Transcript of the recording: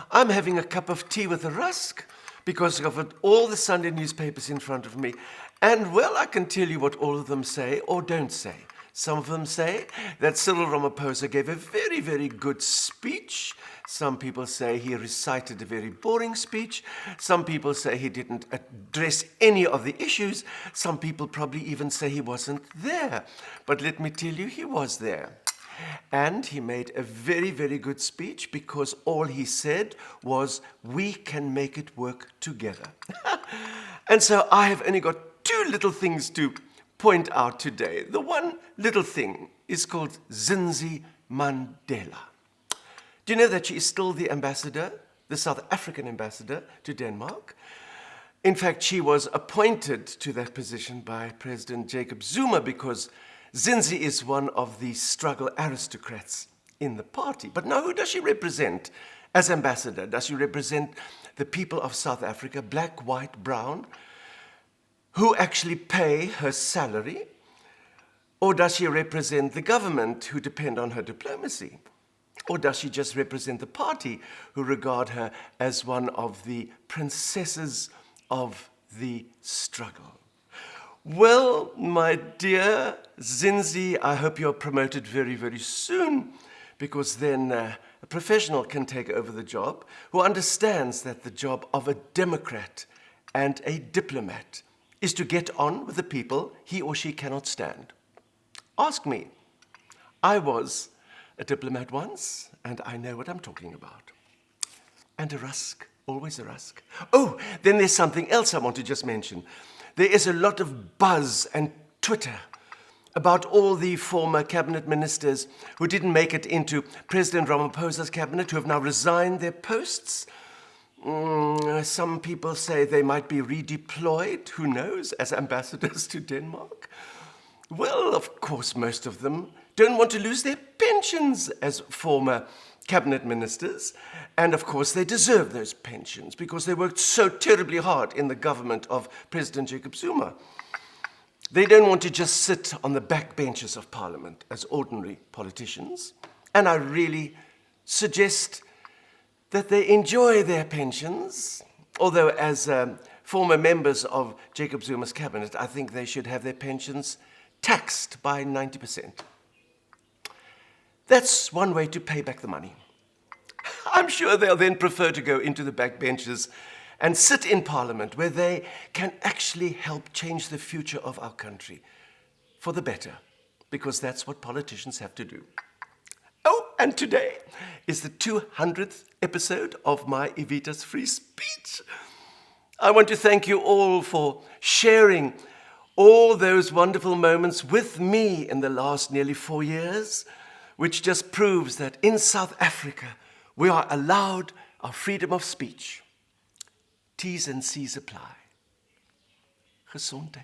I'm having a cup of tea with a rusk because I've got all the Sunday newspapers in front of me. And, well, I can tell you what all of them say or don't say. Some of them say that Cyril Ramaphosa gave a very, very good speech. Some people say he recited a very boring speech. Some people say he didn't address any of the issues. Some people probably even say he wasn't there. But let me tell you, he was there. And he made a very, very good speech because all he said was, we can make it work together. And so I have only got two little things to point out today. The one little thing is called Zinzi Mandela. Do you know that she is still the ambassador, the South African ambassador to Denmark? In fact, she was appointed to that position by President Jacob Zuma because Zinzi is one of the struggle aristocrats in the party. But now who does she represent as ambassador? Does she represent the people of South Africa, black, white, brown, who actually pay her salary? Or does she represent the government who depend on her diplomacy? Or does she just represent the party who regard her as one of the princesses of the struggle? Well, my dear Zinzi, I hope you're promoted very, very soon, because then a professional can take over the job who understands that the job of a democrat and a diplomat is to get on with the people he or she cannot stand. Ask me. I was a diplomat once, and I know what I'm talking about. And a rusk, always a rusk. Oh, then there's something else I want to just mention. There is a lot of buzz and Twitter about all the former cabinet ministers who didn't make it into President Ramaphosa's cabinet, who have now resigned their posts. Some people say they might be redeployed, who knows, as ambassadors to Denmark. Well, of course, most of them don't want to lose their pensions as former cabinet ministers. And of course, they deserve those pensions because they worked so terribly hard in the government of President Jacob Zuma. They don't want to just sit on the back benches of Parliament as ordinary politicians. And I really suggest that they enjoy their pensions, although as former members of Jacob Zuma's cabinet, I think they should have their pensions taxed by 90%. That's one way to pay back the money. I'm sure they'll then prefer to go into the back benches and sit in Parliament where they can actually help change the future of our country for the better, because that's what politicians have to do. Oh, and today is the 200th episode of my Evita's Free Speech. I want to thank you all for sharing all those wonderful moments with me in the last nearly 4 years, which just proves that in South Africa, we are allowed our freedom of speech. T's and C's apply. Gesondheid.